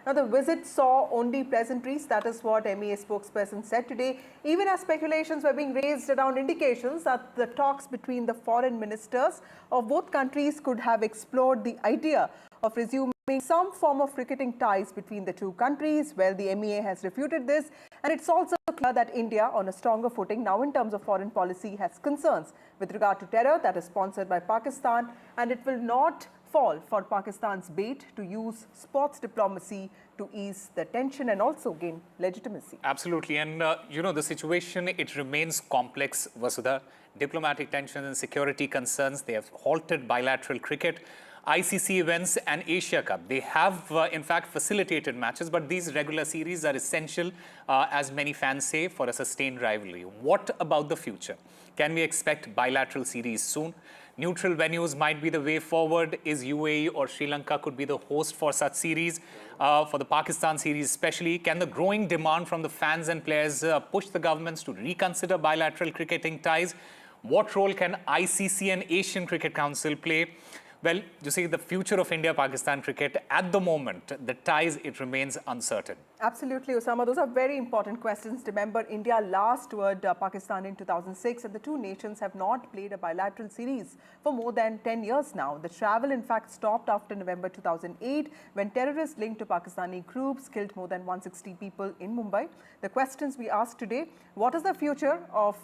Now, the visit saw only pleasantries. That is what MEA spokesperson said today, even as speculations were being raised around indications that the talks between the foreign ministers of both countries could have explored the idea of resuming some form of cricketing ties between the two countries. Well, the MEA has refuted this, and it's also clear that India, on a stronger footing now in terms of foreign policy, has concerns with regard to terror that is sponsored by Pakistan, and it will not fall for Pakistan's bait to use sports diplomacy to ease the tension and also gain legitimacy. Absolutely. And, the situation, it remains complex, Vasudha. Diplomatic tensions and security concerns, they have halted bilateral cricket. ICC events and Asia Cup, they have in fact facilitated matches, but these regular series are essential, as many fans say, for a sustained rivalry. What about the future? Can we expect bilateral series soon? Neutral venues might be the way forward. Is UAE or Sri Lanka could be the host for such series? For the Pakistan series especially, can the growing demand from the fans and players push the governments to reconsider bilateral cricketing ties? What role can ICC and Asian Cricket Council play? Well, you see, the future of India-Pakistan cricket, at the moment, the ties, it remains uncertain. Absolutely, Osama. Those are very important questions. Remember, India last toured Pakistan in 2006, and the two nations have not played a bilateral series for more than 10 years now. The travel, in fact, stopped after November 2008, when terrorists linked to Pakistani groups killed more than 160 people in Mumbai. The questions we asked today: what is the future of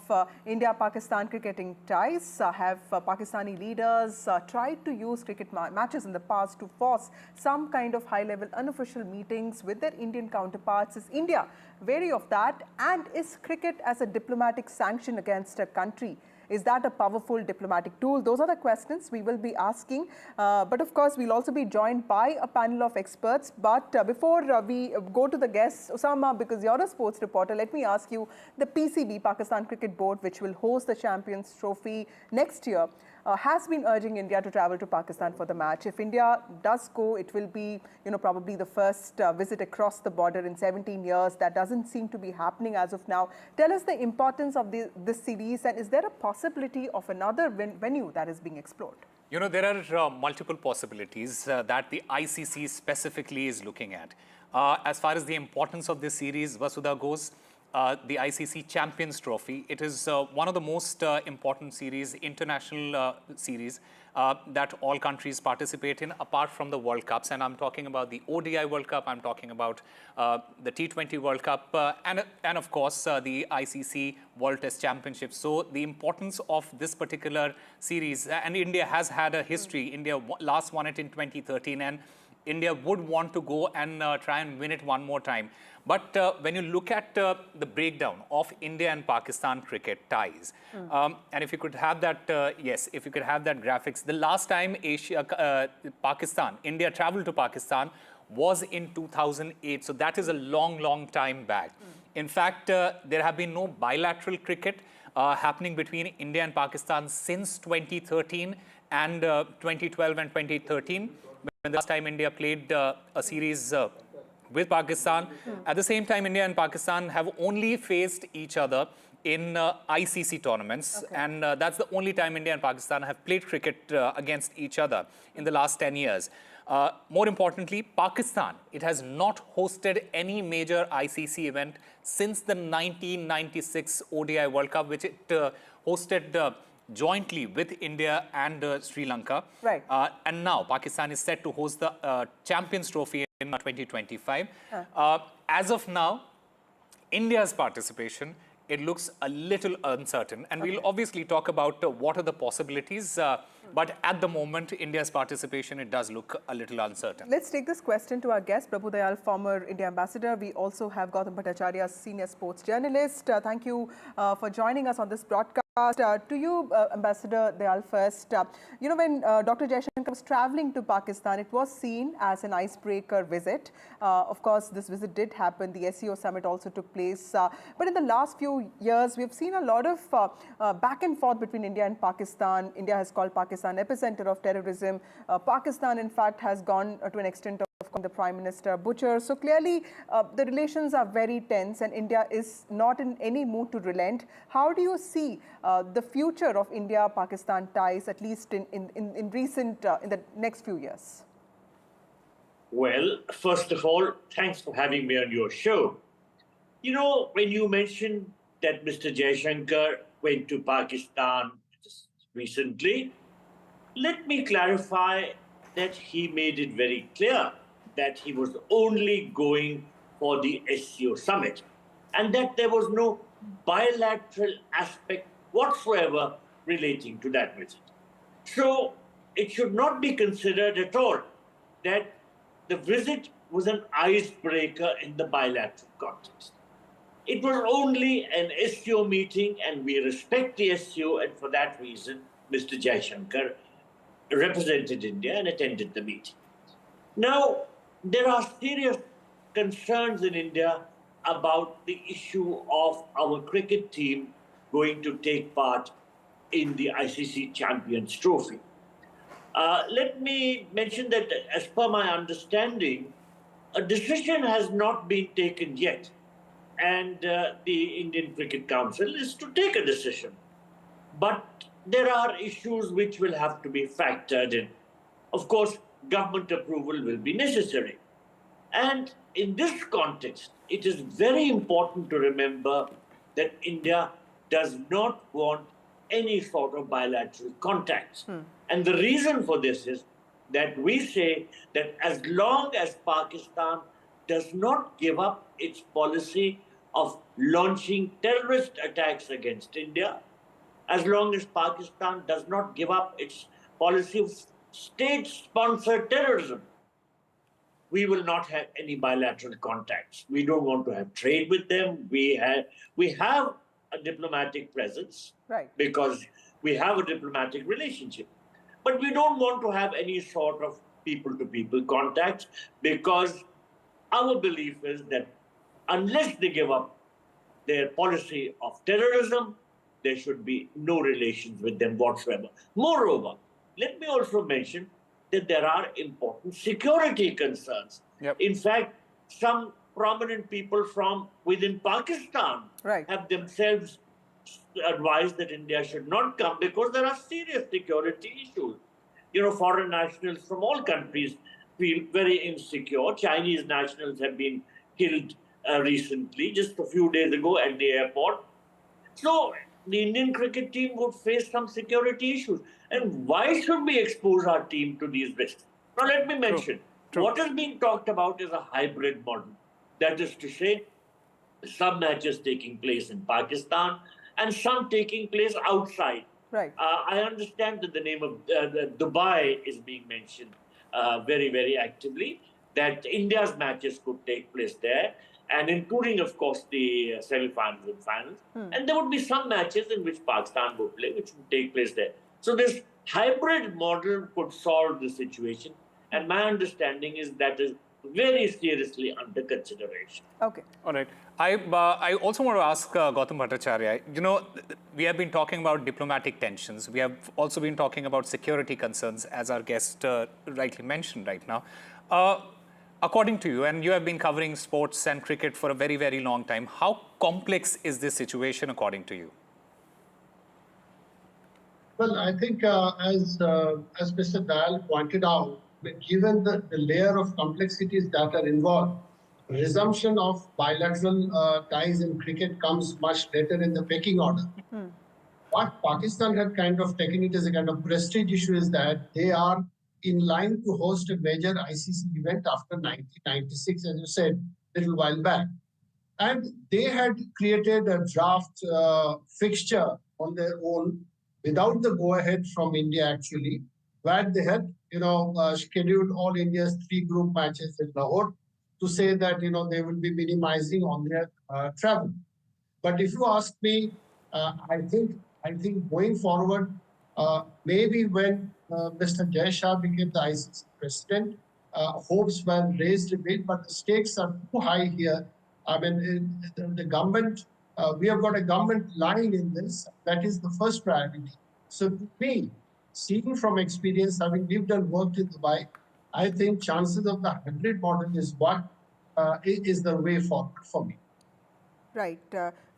India-Pakistan cricketing ties? Have Pakistani leaders tried to use cricket matches in the past to force some kind of high-level unofficial meetings with their Indian counterparts? Is India wary of that? And is cricket as a diplomatic sanction against a country? Is that a powerful diplomatic tool? Those are the questions we will be asking. But of course, we'll also be joined by a panel of experts. But before we go to the guests, Osama, because you're a sports reporter, let me ask you, the PCB, Pakistan Cricket Board, which will host the Champions Trophy next year, has been urging India to travel to Pakistan for the match. If India does go, it will be, probably the first visit across the border in 17 years. That doesn't seem to be happening as of now. Tell us the importance of this series, and is there a possibility of another venue that is being explored? There are multiple possibilities that the ICC specifically is looking at. As far as the importance of this series, Vasudha, goes, the ICC Champions Trophy, it is one of the most important series, international series that all countries participate in, apart from the World Cups. And I'm talking about the ODI World Cup, I'm talking about the T20 World Cup, and of course the ICC World Test Championship. So the importance of this particular series, and India has had a history. India last won it in 2013, and India would want to go and try and win it one more time. But when you look at the breakdown of India and Pakistan cricket ties, and if you could have that, if you could have that graphics, the last time India traveled to Pakistan was in 2008. So that is a long, long time back. In fact, there have been no bilateral cricket happening between India and Pakistan since 2013 and 2012 and 2013. When the last time India played a series with Pakistan. At the same time, India and Pakistan have only faced each other in ICC tournaments. Okay. And that's the only time India and Pakistan have played cricket against each other in the last 10 years. More importantly, Pakistan, it has not hosted any major ICC event since the 1996 ODI World Cup, which it hosted jointly with India and Sri Lanka. Right. And now Pakistan is set to host the Champions Trophy in 2025. As of now, India's participation, it looks a little uncertain. And we'll obviously talk about what are the possibilities. But at the moment, India's participation, it does look a little uncertain. Let's take this question to our guest, Prabhu Dayal, former India ambassador. We also have Gautam Bhattacharya, senior sports journalist. Thank you for joining us on this broadcast. To you, Ambassador Dayal, first, when Dr. Jaishankar was traveling to Pakistan, it was seen as an icebreaker visit. Of course, this visit did happen. The SEO summit also took place. But in the last few years, we've seen a lot of back and forth between India and Pakistan. India has called Pakistan epicenter of terrorism. Pakistan, in fact, has gone to an extent of the Prime Minister butcher. So clearly, the relations are very tense, and India is not in any mood to relent. How do you see the future of India-Pakistan ties, at least in the next few years? Well, first of all, thanks for having me on your show. You know, when you mentioned that Mr. Jaishankar went to Pakistan just recently, let me clarify that he made it very clear that he was only going for the SCO summit and that there was no bilateral aspect whatsoever relating to that visit. So it should not be considered at all that the visit was an icebreaker in the bilateral context. It was only an SCO meeting, and we respect the SCO, and for that reason, Mr. Jaishankar represented India and attended the meeting. Now, there are serious concerns in India about the issue of our cricket team going to take part in the ICC Champions Trophy. Let me mention that, as per my understanding, a decision has not been taken yet, and the Indian Cricket Council is to take a decision. But there are issues which will have to be factored in. Of course, government approval will be necessary. And in this context, it is very important to remember that India does not want any sort of bilateral contacts. And the reason for this is that we say that as long as Pakistan does not give up its policy of launching terrorist attacks against India, as long as Pakistan does not give up its policy of state-sponsored terrorism, we will not have any bilateral contacts. We don't want to have trade with them. We have a diplomatic presence, Right, because we have a diplomatic relationship. But we don't want to have any sort of people-to-people contacts, because our belief is that unless they give up their policy of terrorism, there should be no relations with them whatsoever. Moreover, let me also mention that there are important security concerns. Yep. In fact, some prominent people from within Pakistan Right. have themselves advised that India should not come because there are serious security issues. You know, foreign nationals from all countries feel very insecure. Chinese nationals have been killed recently, just a few days ago at the airport. So the Indian cricket team would face some security issues. And why should we expose our team to these risks? Now, let me mention, what is being talked about is a hybrid model. That is to say, some matches taking place in Pakistan and some taking place outside. Right. I understand that the name of Dubai is being mentioned very, very actively, that India's matches could take place there, and including, of course, the semi-finals and finals. And there would be some matches in which Pakistan would play, which would take place there. So this hybrid model could solve the situation. And my understanding is that is very seriously under consideration. Okay. All right. I also want to ask Gautam Bhattacharya, you know, we have been talking about diplomatic tensions. We have also been talking about security concerns, as our guest rightly mentioned right now. According to you, and you have been covering sports and cricket for a very, very long time, how complex is this situation according to you? Well, I think as Mr. Dayal pointed out, given the layer of complexities that are involved, resumption of bilateral ties in cricket comes much later in the pecking order. What Pakistan had kind of taken it as a kind of prestige issue is that they are in line to host a major ICC event after 1996, as you said, a little while back. And they had created a draft fixture on their own without the go-ahead from India, actually, where they had, scheduled all India's 3 group matches in Lahore to say that, they will be minimizing on their travel. But if you ask me, I think going forward, maybe when Mr. Jai Shah became the ICC president, hopes were raised a bit, but the stakes are too high here. I mean, the government, we have got a government line in this. That is the first priority. So to me, seeing from experience, having lived and worked in Dubai, I think chances of the hybrid model is what is the way forward for me. Right.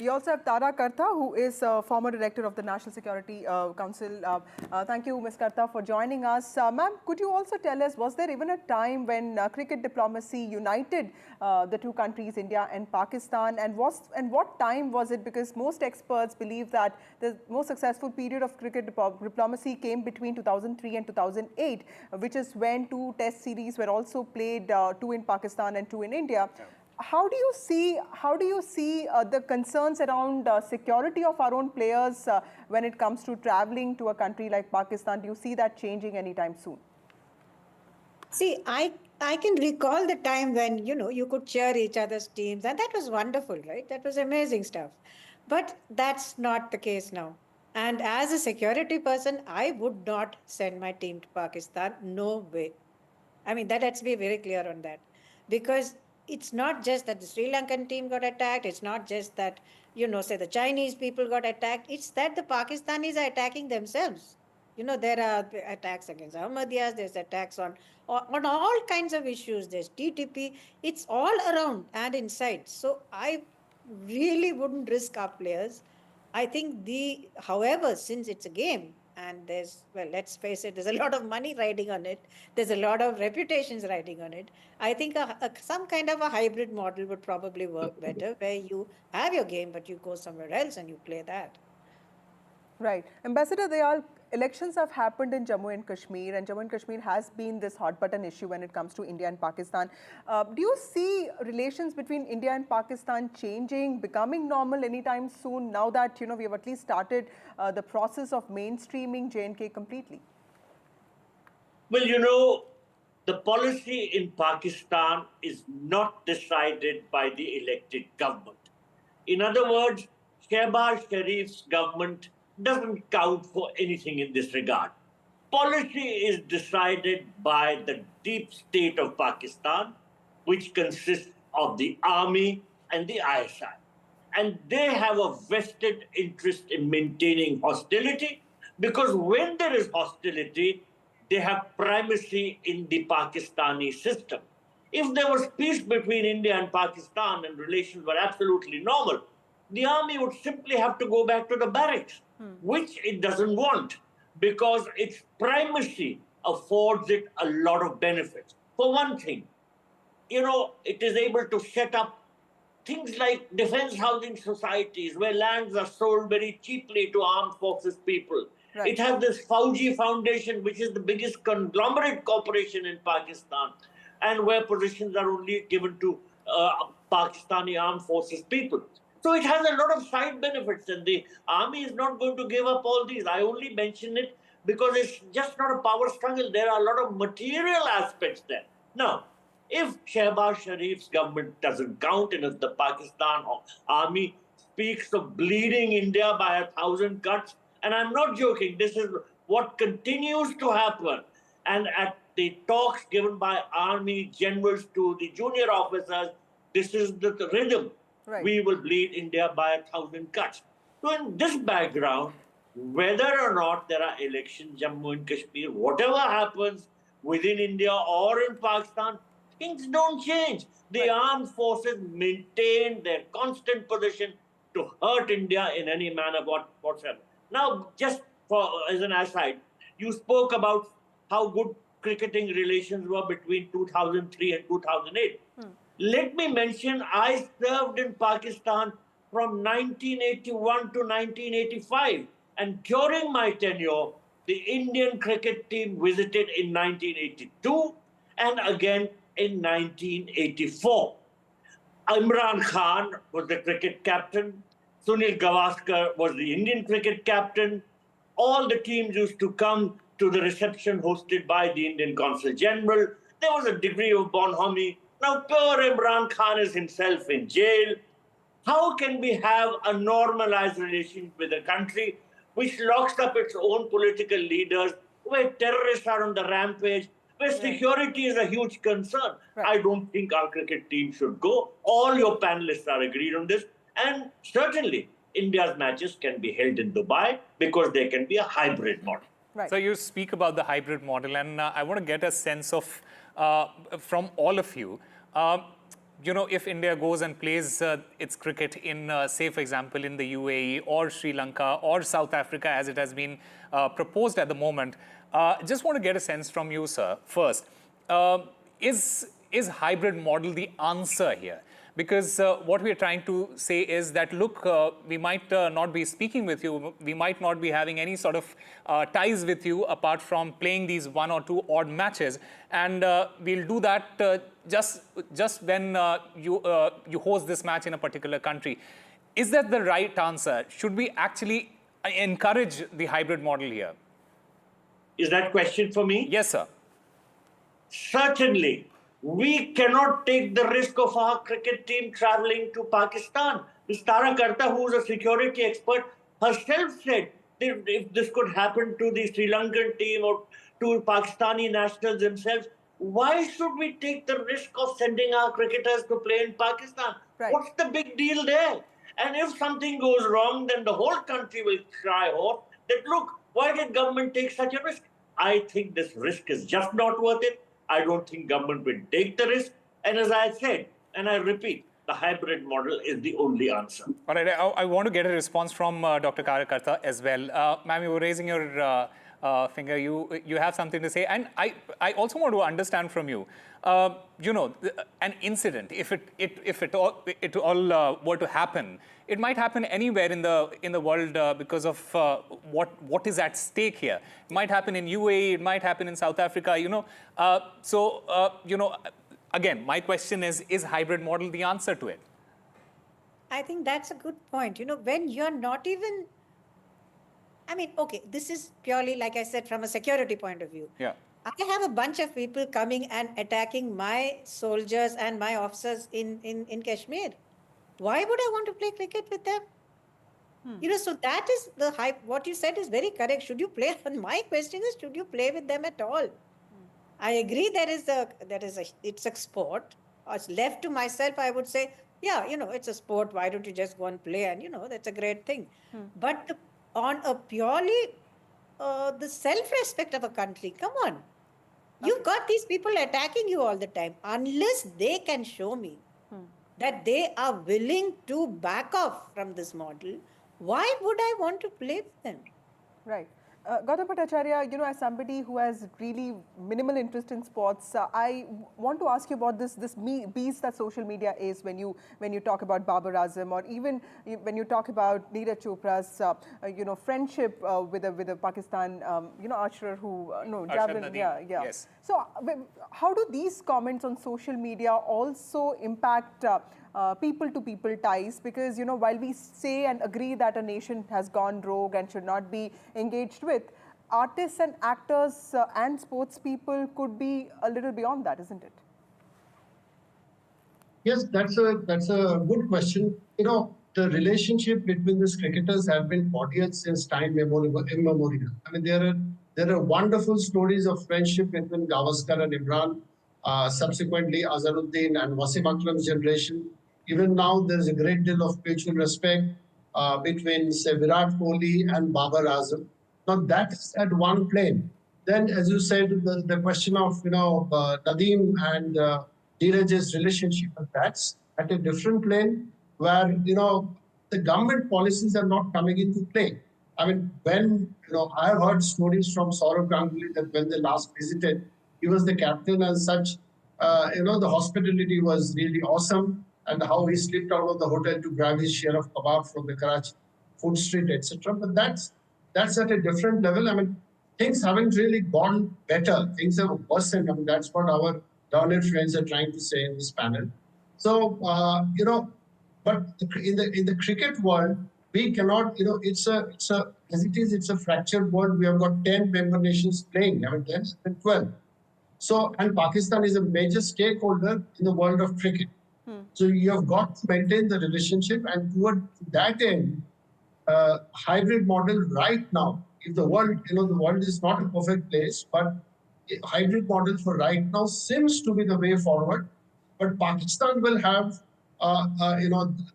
We also have Tara Karta, who is former director of the National Security Council. Thank you, Ms. Karta, for joining us. Ma'am, could you also tell us, was there even a time when cricket diplomacy united the two countries, India and Pakistan? And what time was it? Because most experts believe that the most successful period of cricket diplomacy came between 2003 and 2008, which is when two test series were also played, two in Pakistan and two in India. How do you see the concerns around security of our own players when it comes to traveling to a country like Pakistan? Do you see that changing anytime soon? See, I can recall the time when, you could cheer each other's teams, and that was wonderful, right? That was amazing stuff. But that's not the case now. And as a security person, I would not send my team to Pakistan. No way. I mean, let's be very clear on that. Because it's not just that the Sri Lankan team got attacked. It's not just that, say the Chinese people got attacked. It's that the Pakistanis are attacking themselves. There are attacks against Ahmadiyas. There's attacks on all kinds of issues. There's TTP. It's all around and inside. So I really wouldn't risk our players. I think however, since it's a game, and let's face it, there's a lot of money riding on it. There's a lot of reputations riding on it. I think some kind of a hybrid model would probably work better, where you have your game, but you go somewhere else and you play that. Right. Ambassador Dayal, elections have happened in Jammu and Kashmir, and Jammu and Kashmir has been this hot button issue when it comes to India and Pakistan. Do you see relations between India and Pakistan changing, becoming normal anytime soon, now that we have at least started the process of mainstreaming J&K completely? Well, the policy in Pakistan is not decided by the elected government. In other words, Shehbaz Sharif's government doesn't count for anything in this regard. Policy is decided by the deep state of Pakistan, which consists of the army and the ISI. And they have a vested interest in maintaining hostility, because when there is hostility, they have primacy in the Pakistani system. If there was peace between India and Pakistan and relations were absolutely normal, the army would simply have to go back to the barracks, which it doesn't want, because its primacy affords it a lot of benefits. For one thing, it is able to set up things like defense housing societies where lands are sold very cheaply to armed forces people. Right. It has this Fauji Foundation, which is the biggest conglomerate corporation in Pakistan, and where positions are only given to Pakistani armed forces people. So it has a lot of side benefits, and the army is not going to give up all these. I only mention it because it's just not a power struggle. There are a lot of material aspects there. Now, if Shehbaz Sharif's government doesn't count, and if the Pakistan army speaks of bleeding India by 1,000 cuts, and I'm not joking, this is what continues to happen. And at the talks given by army generals to the junior officers, this is the rhythm. Right. We will bleed India by 1,000 cuts. So in this background, whether or not there are elections, Jammu and Kashmir, whatever happens within India or in Pakistan, things don't change. The armed forces maintain their constant position to hurt India in any manner whatsoever. Now, just as an aside, you spoke about how good cricketing relations were between 2003 and 2008. Let me mention, I served in Pakistan from 1981 to 1985. And during my tenure, the Indian cricket team visited in 1982 and again in 1984. Imran Khan was the cricket captain. Sunil Gavaskar was the Indian cricket captain. All the teams used to come to the reception hosted by the Indian Consul General. There was a degree of bonhomie. Now, poor Imran Khan is himself in jail. How can we have a normalized relation with a country which locks up its own political leaders, where terrorists are on the rampage, where security is a huge concern? Right. I don't think our cricket team should go. All your panelists are agreed on this. And certainly, India's matches can be held in Dubai because there can be a hybrid model. Right. So you speak about the hybrid model, and I want to get a sense of, from all of you, if India goes and plays its cricket in, say, for example, in the UAE or Sri Lanka or South Africa, as it has been proposed at the moment, just want to get a sense from you, sir, first. Is hybrid model the answer here? Because what we are trying to say is that, look, we might not be speaking with you, we might not be having any sort of ties with you apart from playing these 1 or 2 odd matches, and we'll do that just when you host this match in a particular country. Is that the right answer? Should we actually encourage the hybrid model here? Is that question for me? Yes, sir. Certainly. We cannot take the risk of our cricket team traveling to Pakistan. Ms. Tara Karta, who is a security expert, herself said if this could happen to the Sri Lankan team or to Pakistani nationals themselves, why should we take the risk of sending our cricketers to play in Pakistan? Right. What's the big deal there? And if something goes wrong, then the whole country will cry off that, look, why did government take such a risk? I think this risk is just not worth it. I don't think government will take the risk. And as I said, and I repeat, the hybrid model is the only answer. All right, I want to get a response from Dr. Karakarta as well. Ma'am, you were raising your finger. You have something to say. And I also want to understand from you, an incident, if it all were to happen, it might happen anywhere in the world because of what is at stake here. It might happen in UAE, it might happen in South Africa, again, my question is hybrid model the answer to it? I think that's a good point. When you're not even, okay, this is purely, like I said, from a security point of view. Yeah. I have a bunch of people coming and attacking my soldiers and my officers in Kashmir. Why would I want to play cricket with them? So that is the hype. What you said is very correct. Should you play? My question is, should you play with them at all? I agree it's a sport. Left to myself, I would say, yeah, it's a sport. Why don't you just go and play? And, that's a great thing. But on a purely the self-respect of a country, come on. You've got these people attacking you all the time. Unless they can show me that they are willing to back off from this model, why would I want to play with them? Right. Gautam Bhattacharya, as somebody who has really minimal interest in sports, I want to ask you about this beast that social media is when you talk about Babar Azam, or even when you talk about Neeraj Chopra's friendship with a Pakistan archer who javelin, yeah. Yes. So how do these comments on social media also impact people-to-people ties? Because, while we say and agree that a nation has gone rogue and should not be engaged with, artists and actors and sports people could be a little beyond that, isn't it? Yes, that's a good question. The relationship between these cricketers have been cordial since time immemorial. There are wonderful stories of friendship between Gavaskar and Imran, subsequently Azharuddin and Wasim Akram's generation. Even now, there is a great deal of mutual respect between, say, Virat Kohli and Babar Azam. Now, that's at one plane. Then, as you said, the question of, Nadeem and Neeraj's relationship, that's at a different plane where, the government policies are not coming into play. When, I've heard stories from Saurav Ganguly that when they last visited, he was the captain and such, the hospitality was really awesome, and how he slipped out of the hotel to grab his share of kebab from the Karachi food street, etc. But that's at a different level. Things haven't really gone better. Things have worsened. That's what our learned friends are trying to say in this panel. So, but in the cricket world, we cannot, it's a fractured world. We have got 10 member nations playing, 10 and 12. So, and Pakistan is a major stakeholder in the world of cricket. So you have got to maintain the relationship, and toward that end, hybrid model right now, if the world, the world is not a perfect place, but hybrid model for right now seems to be the way forward. But Pakistan will have,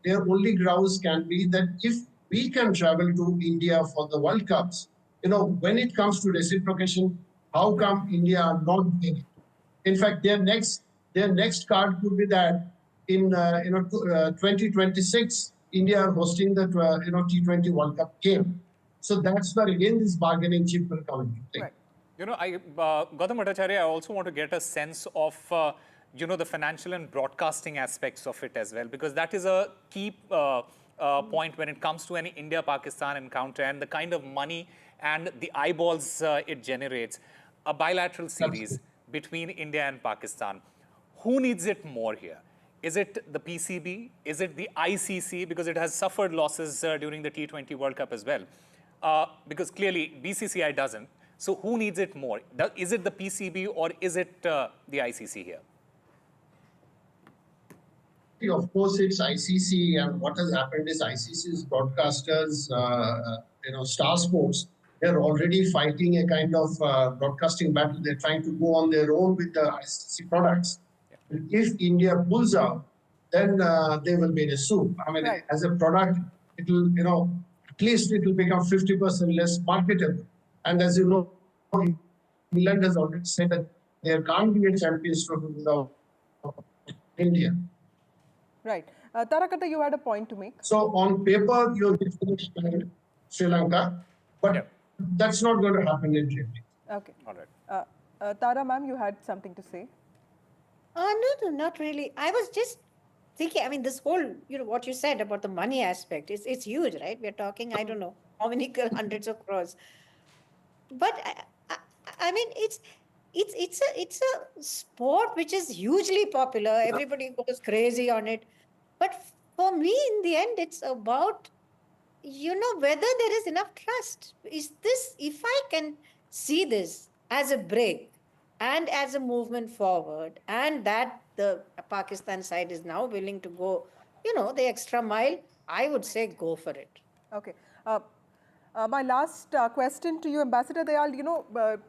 their only grounds can be that if we can travel to India for the World Cups, when it comes to reciprocation, how come India are not doing it? In fact, their next card could be that in 2026, India are hosting the T20 World Cup game. So that's where again this bargaining chip will come into play. Right. Gautam Bhattacharya, I also want to get a sense of, the financial and broadcasting aspects of it as well, because that is a key point when it comes to any India-Pakistan encounter and the kind of money and the eyeballs it generates. A bilateral series between India and Pakistan. Who needs it more here? Is it the PCB? Is it the ICC? Because it has suffered losses during the T20 World Cup as well. Because clearly BCCI doesn't. So who needs it more? Is it the PCB or is it the ICC here? Of course, it's ICC, and what has happened is ICC's broadcasters, Star Sports, they're already fighting a kind of broadcasting battle. They're trying to go on their own with the ICC products. Yeah. If India pulls out, then they will be in a soup. I mean, right. As a product, it will, at least it will become 50% less marketable. And as you know, England has already said that there can't be a Champions Trophy without India. Right. Tarakata, you had a point to make. So on paper, you're finished Sri Lanka, but that's not going to happen in reality. Okay. All right. Tara, ma'am, you had something to say? No, not really. I was just thinking, I mean, this whole, what you said about the money aspect, it's huge, right? We're talking, I don't know, how many hundreds of crores. But I mean, it's a sport which is hugely popular. Everybody goes crazy on it. But for me, in the end, it's about, whether there is enough trust. Is this, if I can see this as a break and as a movement forward, and that the Pakistan side is now willing to go, the extra mile, I would say go for it. Okay. My last question to you, Ambassador Dayal,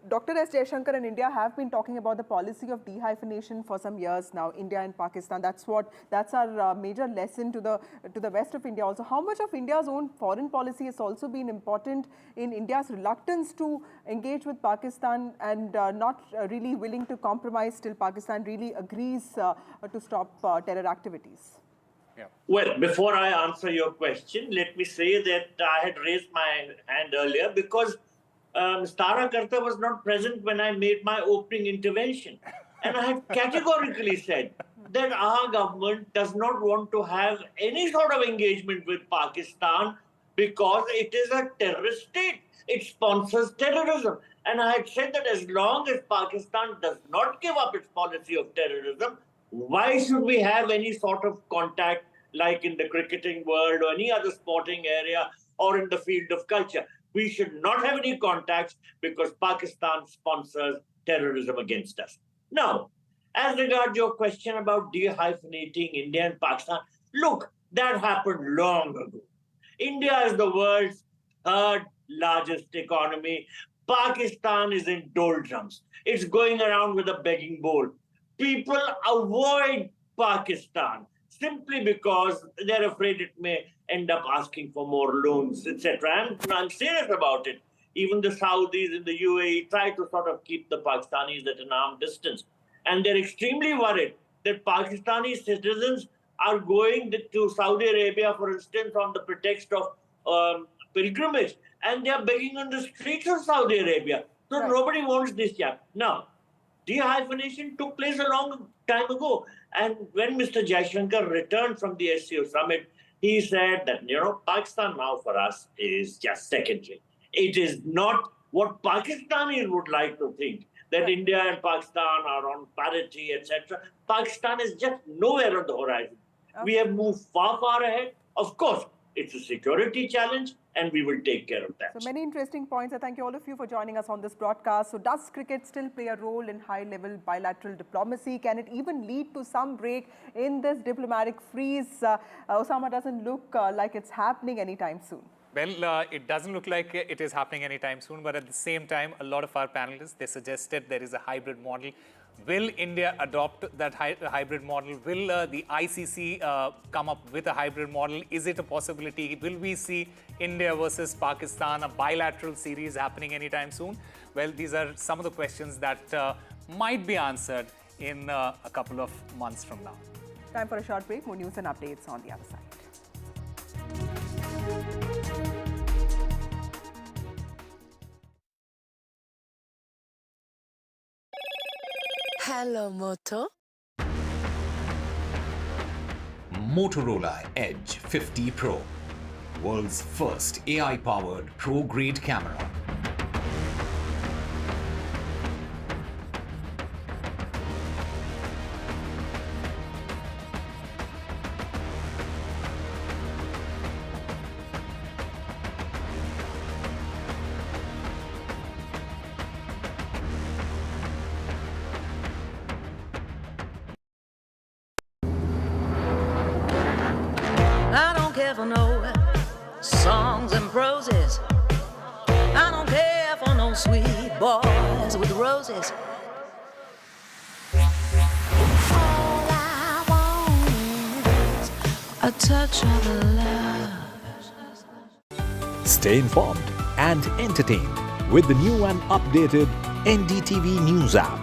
Dr. S. Jaishankar and India have been talking about the policy of dehyphenation for some years now, India and Pakistan. That's our major lesson to the west of India also. How much of India's own foreign policy has also been important in India's reluctance to engage with Pakistan and not really willing to compromise till Pakistan really agrees to stop terror activities? Well, before I answer your question, let me say that I had raised my hand earlier because Tara Karta was not present when I made my opening intervention. And I had categorically said that our government does not want to have any sort of engagement with Pakistan because it is a terrorist state. It sponsors terrorism. And I had said that as long as Pakistan does not give up its policy of terrorism, why should we have any sort of contact like in the cricketing world or any other sporting area or in the field of culture? We should not have any contacts because Pakistan sponsors terrorism against us. Now, as regards your question about dehyphenating India and Pakistan, look, that happened long ago. India is the world's third largest economy. Pakistan is in doldrums. It's going around with a begging bowl. People avoid Pakistan simply because they're afraid it may end up asking for more loans, etc. And I'm serious about it. Even the Saudis in the UAE try to sort of keep the Pakistanis at an arm's distance. And they're extremely worried that Pakistani citizens are going to Saudi Arabia, for instance, on the pretext of pilgrimage. And they're begging on the streets of Saudi Arabia. So nobody wants this yet. Now, dehyphenation took place a long time ago. And when Mr. Jaishankar returned from the SCO summit, he said that, Pakistan now for us is just secondary. It is not what Pakistanis would like to think, that India and Pakistan are on parity, etc. Pakistan is just nowhere on the horizon. Okay. We have moved far, far ahead. Of course, it's a security challenge, and we will take care of that. So many interesting points. I thank you all of you for joining us on this broadcast. So does cricket still play a role in high-level bilateral diplomacy? Can it even lead to some break in this diplomatic freeze? Osama doesn't look like it's happening anytime soon. Well, it doesn't look like it is happening anytime soon, but at the same time, a lot of our panelists, they suggested there is a hybrid model. Will India adopt that hybrid model? Will the ICC come up with a hybrid model? Is it a possibility? Will we see India versus Pakistan, a bilateral series happening anytime soon? Well, these are some of the questions that might be answered in a couple of months from now. Time for a short break. More news and updates on the other side. Hello, Moto. Motorola Edge 50 Pro, world's first AI-powered pro-grade camera. I don't care for no songs and proses. I don't care for no sweet boys with roses. All I want is a touch of love. Stay informed and entertained with the new and updated NDTV News app.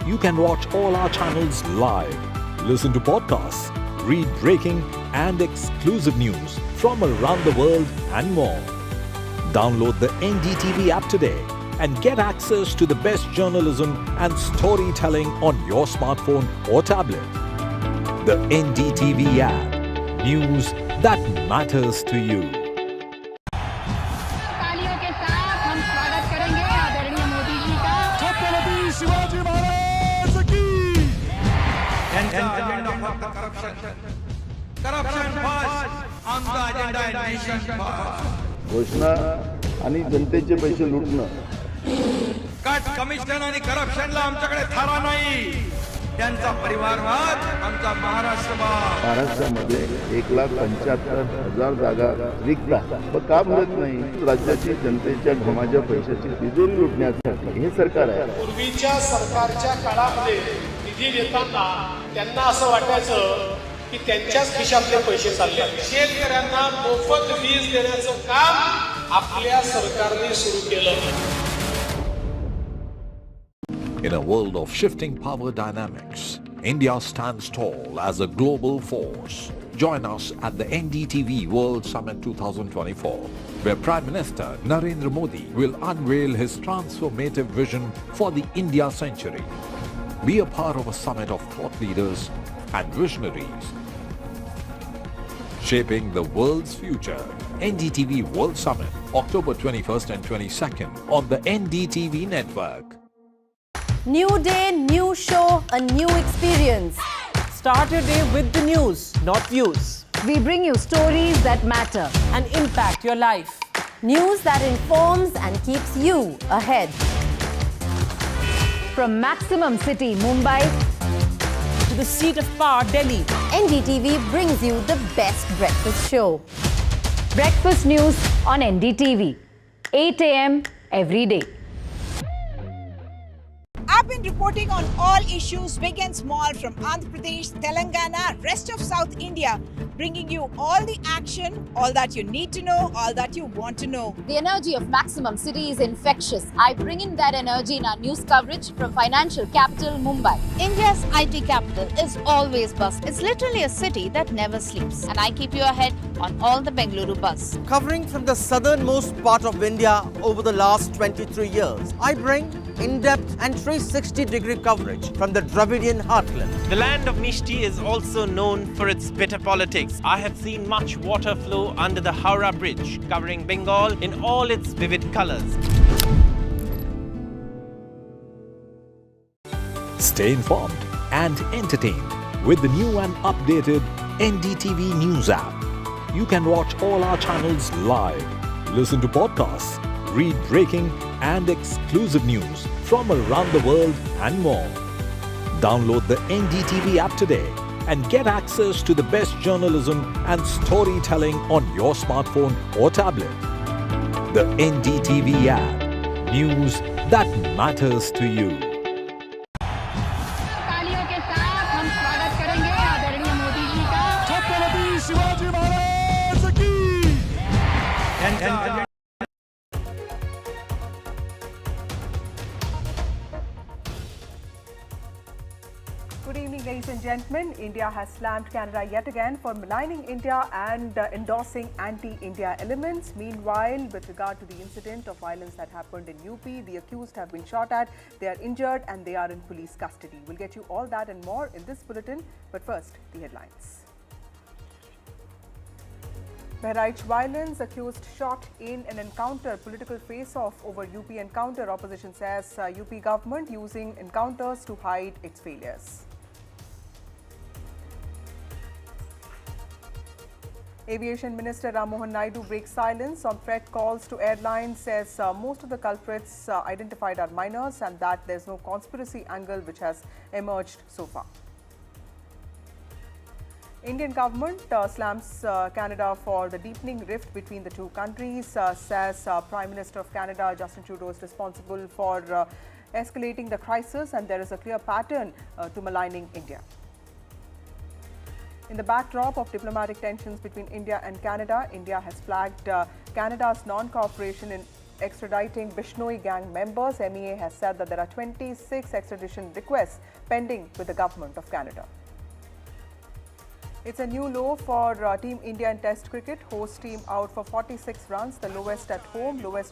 You can watch all our channels live, listen to podcasts, read breaking and exclusive news from around the world and more. Download the NDTV app today and get access to the best journalism and storytelling on your smartphone or tablet. The NDTV app. News that matters to you. तालियों के साथ हम स्वागत करेंगे आदरणीय मोदी जी का। छत्रपति शिवाजी महाराज की। Corruption first, आमचा अजेंडा आहे नेशन फर्स्ट. घोषणा आणि जनतेचे पैसे लुटणं. कट कमिशन आणि करप्शनला आमच्याकडे थारा नाही. त्यांचा परिवारवाद आमचा महाराष्ट्रवाद. महाराष्ट्रामध्ये 1,75,000 जागा रिक्त आहेत. पण का भरत नाही? राज्याची जनतेच्या घमाच्या पैशाची तिजोरी लुटण्यासाठी हे सरकार आहे. पूर्वीच्या सरकारच्या काळामध्ये निधी देताना त्यांना असं वाटायचं की त्यांच्याच खिशातले पैसे चालले. शेतकऱ्यांना मोफत वीज देण्याचं काम आपल्या सरकारने सुरू केलं. In a world of shifting power dynamics, India stands tall as a global force. Join us at the NDTV World Summit 2024, where Prime Minister Narendra Modi will unveil his transformative vision for the India century. Be a part of a summit of thought leaders and visionaries, shaping the world's future. NDTV World Summit, October 21st and 22nd on the NDTV network. New day, new show, a new experience. Start your day with the news, not views. We bring you stories that matter and impact your life. News that informs and keeps you ahead. From Maximum City, Mumbai, to the seat of power, Delhi, NDTV brings you the best breakfast show. Breakfast news on NDTV, 8 a.m. every day. I've been reporting on all issues, big and small, from Andhra Pradesh, Telangana, rest of South India, bringing you all the action, all that you need to know, all that you want to know. The energy of Maximum City is infectious. I bring in that energy in our news coverage from financial capital, Mumbai. India's IT capital is always buzz. It's literally a city that never sleeps. And I keep you ahead on all the Bengaluru buzz. covering from the southernmost part of India over the last 23 years. I bring in-depth and 360-degree coverage from the Dravidian heartland. The land of Mishti is also known for its bitter politics. I have seen much water flow under the Howrah Bridge, covering Bengal in all its vivid colors. Stay informed and entertained with the new and updated NDTV News app. You can watch all our channels live, listen to podcasts, read breaking and exclusive news from around the world and more. Download the NDTV app today and get access to the best journalism and storytelling on your smartphone or tablet. The NDTV app. News that matters to you. तालियों के साथ हम स्वागत करेंगे आदरणीय मोदी जी का। छत्रपति शिवाजी महाराज की। Good evening, ladies and gentlemen, India has slammed Canada yet again for maligning India and endorsing anti-India elements. Meanwhile, with regard to the incident of violence that happened in UP, the accused have been shot at, they are injured and they are in police custody. We'll get you all that and more in this bulletin, but first, the headlines. Bahraich violence, accused shot in an encounter, political face-off over UP encounter. Opposition says UP government using encounters to hide its failures. Aviation Minister Ram Mohan Naidu breaks silence on threat calls to airlines, says most of the culprits identified are minors and that there's no conspiracy angle which has emerged so far. Indian government slams Canada for the deepening rift between the two countries, says Prime Minister of Canada Justin Trudeau is responsible for escalating the crisis and there is a clear pattern to maligning India. In the backdrop of diplomatic tensions between India and Canada, India has flagged Canada's non-cooperation in extraditing Bishnoi gang members. MEA has said that there are 26 extradition requests pending with the government of Canada. It's a new low for Team India in Test cricket. Host team out for 46 runs, the lowest at home, lowest